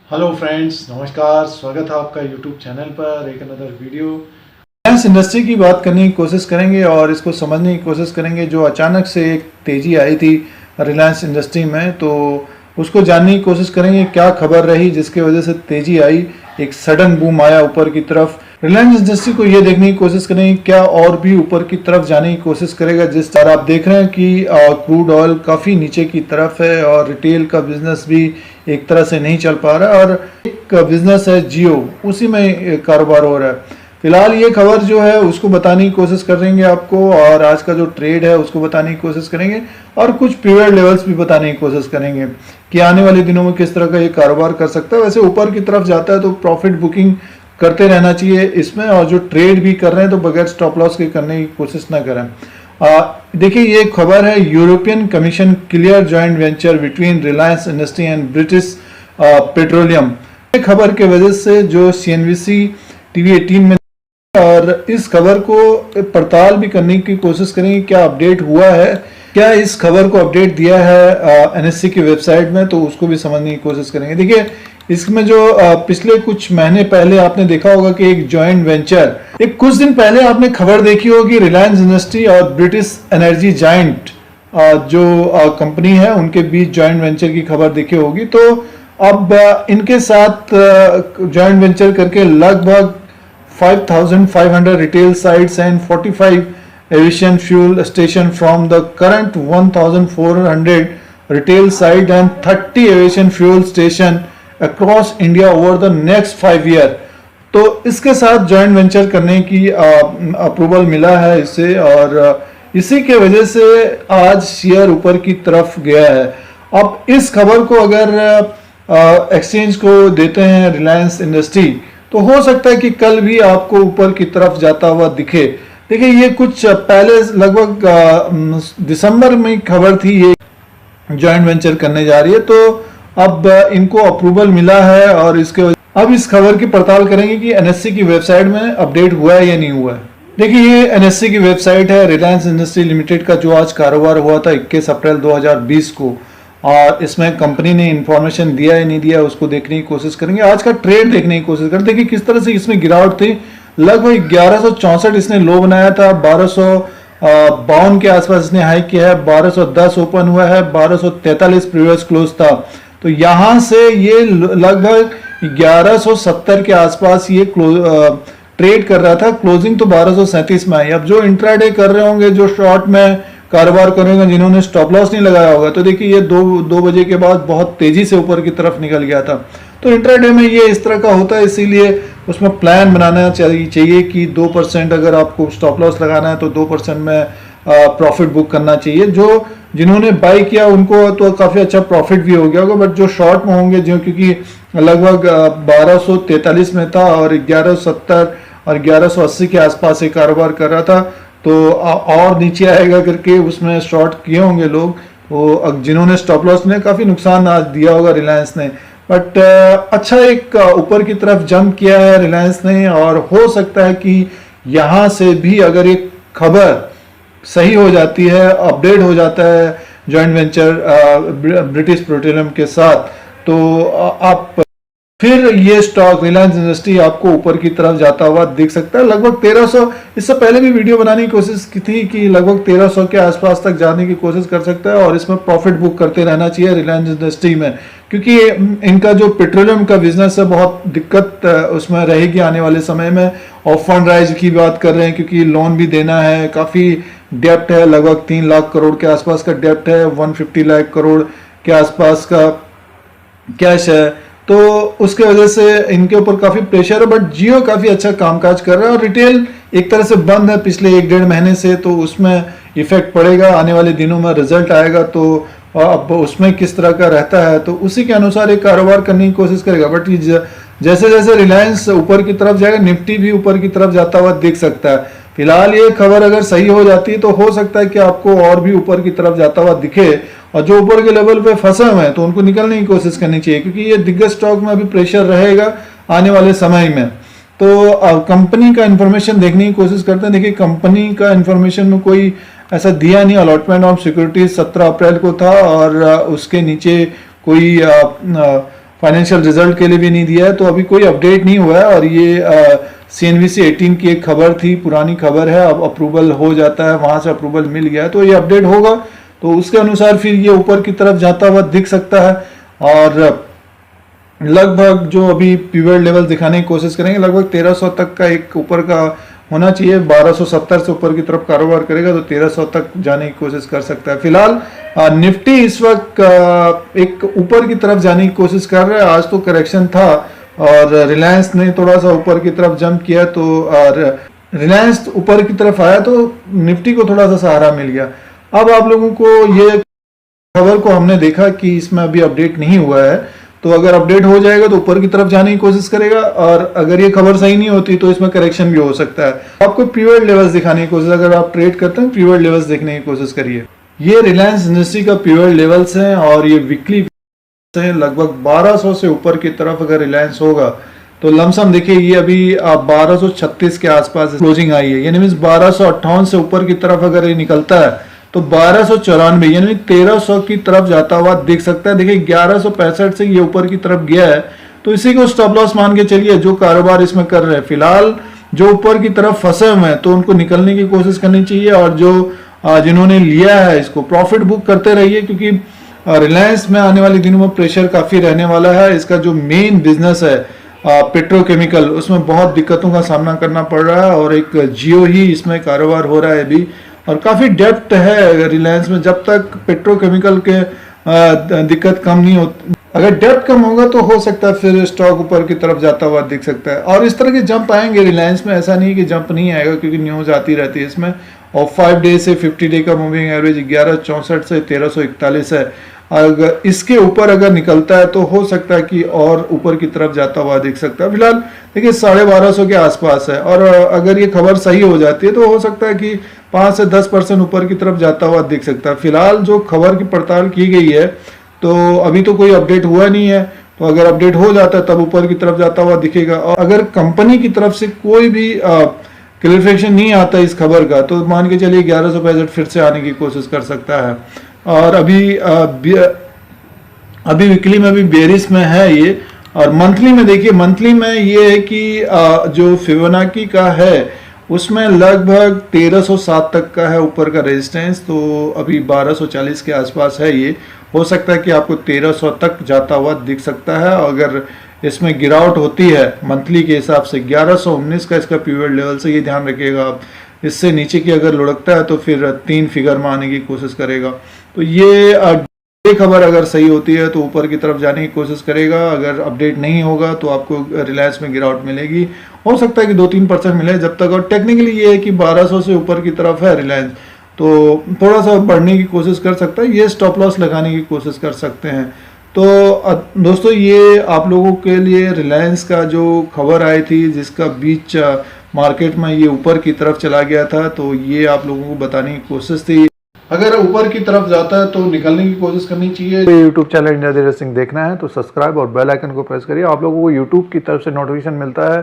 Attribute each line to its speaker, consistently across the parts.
Speaker 1: Hello friends, नमस्कार। स्वागत है आपका यूट्यूब चैनल पर एक अनदर वीडियो। रिलायंस इंडस्ट्री की बात करने की कोशिश करेंगे और इसको समझने की कोशिश करेंगे जो अचानक से एक तेज़ी आई थी रिलायंस इंडस्ट्री में, तो उसको जानने की कोशिश करेंगे क्या खबर रही जिसकी वजह से तेज़ी आई, एक सडन बूम आया ऊपर की तरफ। रिलायंस इंडस्ट्री को ये देखने की कोशिश करेंगे क्या और भी ऊपर की तरफ जाने की कोशिश करेगा। जिस तरह आप देख रहे हैं कि क्रूड ऑयल काफ़ी नीचे की तरफ है और रिटेल का बिजनेस भी एक तरह से नहीं चल पा रहा है, और एक बिजनेस है जियो, उसी में कारोबार हो रहा है। फिलहाल ये खबर जो है उसको बताने की कोशिश करेंगे आपको, और आज का जो ट्रेड है उसको बताने की कोशिश करेंगे, और कुछ पीरियड लेवल्स भी बताने की कोशिश करेंगे कि आने वाले दिनों में किस तरह का ये कारोबार कर सकता है। वैसे ऊपर की तरफ जाता है तो प्रॉफिट बुकिंग करते रहना चाहिए इसमें, और जो ट्रेड भी कर रहे हैं तो बगैर स्टॉप लॉस के करने की कोशिश ना करें। देखिए ये खबर है, European commission clear joint venture between Reliance industry and British petroleum. ये खबर के वजह से जो CNBC TV 18 में, और इस खबर को पड़ताल भी करने की कोशिश करेंगे क्या अपडेट हुआ है, क्या इस खबर को अपडेट दिया है NSE की वेबसाइट में, तो उसको भी समझने की कोशिश करेंगे। देखिए इसमें जो पिछले कुछ महीने पहले आपने देखा होगा कि एक जॉइंट वेंचर, एक कुछ दिन पहले आपने खबर देखी होगी रिलायंस इंडस्ट्री और ब्रिटिश एनर्जी जायंट जो कंपनी है उनके बीच जॉइंट वेंचर की खबर देखी होगी। तो अब इनके साथ जॉइंट वेंचर करके लगभग 5,500 retail sites and 45 aviation fuel station from the current 1,400 retail site and 30 aviation fuel station across India over the next 5 year। तो इसके साथ जॉइंट वेंचर करने की अप्रूवल मिला है इससे, और इसी के वजह से आज शेयर ऊपर की तरफ गया है। अब इस खबर को अगर एक्सचेंज को देते हैं रिलायंस इंडस्ट्री, तो हो सकता है कि कल भी आपको ऊपर की तरफ जाता हुआ दिखे। देखिए ये कुछ पहले लगभग दिसंबर में खबर थी ये जॉइंट वेंचर करने जा रही है, तो अब इनको अप्रूवल मिला है, और इसके अब इस खबर की पड़ताल करेंगे कि NSE की वेबसाइट में अपडेट हुआ है या नहीं हुआ है। देखिए ये NSE की वेबसाइट है रिलायंस इंडस्ट्री लिमिटेड का, जो आज कारोबार हुआ था 21 अप्रैल 2020 को, और इसमें कंपनी ने इंफॉर्मेशन दिया या नहीं दिया उसको देखने की कोशिश करेंगे। आज का ट्रेड देखने की कोशिश करें। देखिए किस तरह से इसमें गिरावट थी, लगभग 1164 इसने लो बनाया था, 1252 के आसपास इसने हाई किया है, 1210 ओपन हुआ है, 1243 प्रीवियस क्लोज था। तो यहां से ये लगभग 1170 के आसपास ये ट्रेड कर रहा था, क्लोजिंग तो 1237 में आई। अब जो इंट्राडे कर रहे होंगे, जो शॉर्ट में कारोबार करेंगे, जिन्होंने स्टॉप लॉस नहीं लगाया होगा, तो देखिए ये 2 बजे के बाद बहुत तेजी से ऊपर की तरफ निकल गया था। तो इंट्राडे में ये इस तरह का होता है, इसीलिए उसमें प्लान बनाना चाहिए कि 2% अगर आपको स्टॉप लॉस लगाना है तो 2% में प्रॉफिट बुक करना चाहिए। जो जिन्होंने बाई किया उनको तो काफ़ी अच्छा प्रॉफिट भी हो गया होगा, बट जो शॉर्ट में होंगे, जो क्योंकि लगभग 1243 में था और 1170 और 1180 के आसपास से कारोबार कर रहा था, तो और नीचे आएगा करके उसमें शॉर्ट किए होंगे लोग। तो जिन्होंने स्टॉप लॉस ने काफ़ी नुकसान आज दिया होगा रिलायंस ने, बट अच्छा एक ऊपर की तरफ जंप किया है रिलायंस ने, और हो सकता है कि यहाँ से भी अगर एक खबर सही हो जाती है, अपडेट हो जाता है जॉइंट वेंचर ब्रिटिश पेट्रोलियम के साथ, तो आप फिर ये स्टॉक रिलायंस इंडस्ट्री आपको ऊपर की तरफ जाता हुआ दिख सकता है। लगभग 1300, इससे पहले भी वीडियो बनाने की कोशिश की थी कि लगभग 1300 के आसपास तक जाने की कोशिश कर सकता है, और इसमें प्रॉफिट बुक करते रहना चाहिए रिलायंस इंडस्ट्री में, क्योंकि इनका जो पेट्रोलियम का बिजनेस है बहुत दिक्कत उसमें रहेगी आने वाले समय में। और फंड राइज की बात कर रहे हैं क्योंकि लोन भी देना है, काफ़ी डेप्ट है, लगभग 3 लाख करोड़ के आसपास का डेप्ट है, 150 लाख करोड़ के आसपास का कैश है, तो उसके वजह से इनके ऊपर काफ़ी प्रेशर है। बट जियो काफ़ी अच्छा कामकाज कर रहा है, और रिटेल एक तरह से बंद है पिछले 1-1.5 महीने से, तो उसमें इफेक्ट पड़ेगा। आने वाले दिनों में रिजल्ट आएगा तो अब उसमें किस तरह का रहता है, तो उसी के अनुसार एक कारोबार करने की कोशिश करेगा। बट जैसे जैसे रिलायंस ऊपर की तरफ जाएगा, निफ्टी भी ऊपर की तरफ जाता हुआ दिख सकता है। फिलहाल ये खबर अगर सही हो जाती है तो हो सकता है कि आपको और भी ऊपर की तरफ जाता हुआ दिखे, और जो ऊपर के लेवल पे फंसे हुए हैं तो उनको निकलने की कोशिश करनी चाहिए, क्योंकि ये दिग्गज स्टॉक में अभी प्रेशर रहेगा आने वाले समय में। तो कंपनी का इन्फॉर्मेशन देखने की कोशिश करते हैं। देखिए कंपनी का इन्फॉर्मेशन में कोई ऐसा दिया नहीं, अलॉटमेंट ऑफ सिक्योरिटीज 17 अप्रैल को था, और उसके नीचे कोई फाइनेंशियल रिजल्ट के लिए भी नहीं दिया है, तो अभी कोई अपडेट नहीं हुआ है। और ये CNBC 18 की एक खबर थी, पुरानी खबर है, अब अप्रूवल हो जाता है, वहां से अप्रूवल मिल गया है तो ये अपडेट होगा, तो उसके अनुसार फिर ये ऊपर की तरफ जाता हुआ दिख सकता है। और लगभग जो अभी पिवट लेवल दिखाने की कोशिश करेंगे, लगभग 1300 तक का एक ऊपर का होना चाहिए। 1270 से ऊपर की तरफ कारोबार करेगा तो 1300 तक जाने की कोशिश कर सकता है। फिलहाल निफ्टी इस वक्त एक ऊपर की तरफ जाने की कोशिश कर रहा है। आज तो करेक्शन था और रिलायंस ने थोड़ा सा ऊपर की तरफ जंप किया, तो रिलायंस ऊपर की तरफ आया तो निफ्टी को थोड़ा सा सहारा मिल गया। अब आप लोगों को ये खबर को हमने देखा कि इसमें अभी अपडेट नहीं हुआ है, तो अगर अपडेट हो जाएगा तो ऊपर की तरफ जाने की कोशिश करेगा, और अगर ये खबर सही नहीं होती तो इसमें करेक्शन भी हो सकता है। आपको पिवट लेवल्स दिखाने की कोशिश, अगर आप ट्रेड करते हैं पिवट लेवल्स देखने की कोशिश करिए। ये रिलायंस इंडस्ट्री का पिवट लेवल्स हैं और ये वीकली है। लगभग 1200 से ऊपर की तरफ अगर रिलायंस होगा तो लमसम देखिए ये अभी 1236 के आसपास क्लोजिंग आई है, यानी मीन 1258 से ऊपर की तरफ अगर ये निकलता है तो 1294 यानी 1300 की तरफ जाता हुआ दिख सकता है। देखिए 1165 से ये ऊपर की तरफ गया है, तो इसी को स्टॉप लॉस मान के चलिए जो कारोबार इसमें कर रहे हैं। फिलहाल जो ऊपर की तरफ फंसे हुए हैं तो उनको निकलने की कोशिश करनी चाहिए, और जो जिन्होंने लिया है इसको प्रॉफिट बुक करते रहिए, क्योंकि रिलायंस में आने वाले दिनों में प्रेशर काफी रहने वाला है। इसका जो मेन बिजनेस है पेट्रोकेमिकल, उसमें बहुत दिक्कतों का सामना करना पड़ रहा है, और एक जियो ही इसमें कारोबार हो रहा है अभी, और काफी डेप्थ है रिलायंस में। जब तक पेट्रोकेमिकल के दिक्कत कम नहीं होती, अगर डेप्थ कम होगा तो हो सकता है फिर स्टॉक ऊपर की तरफ जाता हुआ दिख सकता है। और इस तरह के जंप आएंगे रिलायंस में, ऐसा नहीं कि जंप नहीं आएगा, क्योंकि न्यूज आती रहती है इसमें। और 5 डे से 50 डे का मूविंग एवरेज 1164 से 1341 है। अगर इसके ऊपर अगर निकलता है तो हो सकता है कि और ऊपर की तरफ जाता हुआ दिख सकता है। फिलहाल देखिए 1250 के आसपास है, और अगर ये खबर सही हो जाती है तो हो सकता है कि 5 से 10% ऊपर की तरफ जाता हुआ दिख सकता है। फिलहाल जो खबर की पड़ताल की गई है तो अभी तो कोई अपडेट हुआ नहीं है, तो अगर अपडेट हो जाता है तब ऊपर की तरफ जाता हुआ दिखेगा। और अगर कंपनी की तरफ से कोई भी क्लैरिफिकेशन नहीं आता इस खबर का, तो मान के चलिए 1165 फिर से आने की कोशिश कर सकता है। और अभी वीकली में भी बेरिस में है ये। और मंथली में देखिए, मंथली में ये है कि जो फिबोनाची का है उसमें लगभग 1307 तक का है ऊपर का रेजिस्टेंस, तो अभी 1240 के आसपास है। ये हो सकता है कि आपको 1300 तक जाता हुआ दिख सकता है। अगर इसमें गिरावट होती है मंथली के हिसाब से 1119 का इसका पिवट लेवल से, ये ध्यान रखिएगा आप। इससे नीचे की अगर लुढ़कता है तो फिर 3 फिगर में आने की कोशिश करेगा। तो ये खबर अगर सही होती है तो ऊपर की तरफ जाने की कोशिश करेगा। अगर अपडेट नहीं होगा तो आपको रिलायंस में गिरावट मिलेगी, हो सकता है कि 2-3% मिले जब तक। और टेक्निकली ये है कि 1200 से ऊपर की तरफ है रिलायंस, तो थोड़ा सा बढ़ने की कोशिश कर सकता है, ये स्टॉप लॉस लगाने की कोशिश कर सकते हैं। तो दोस्तों ये आप लोगों के लिए रिलायंस का जो खबर आई थी जिसका बीच मार्केट में ये ऊपर की तरफ चला गया था, तो ये आप लोगों को बताने की कोशिश थी। अगर ऊपर की तरफ जाता है तो निकलने की कोशिश करनी चाहिए। YouTube channel India Dheeraj Singh देखना है तो सब्सक्राइब और बेल आइकन को प्रेस करिए, आप लोगों को यूट्यूब की तरफ से नोटिफिकेशन मिलता है।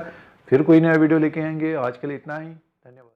Speaker 1: फिर कोई नया वीडियो लेके आएंगे। आज के लिए इतना ही, धन्यवाद।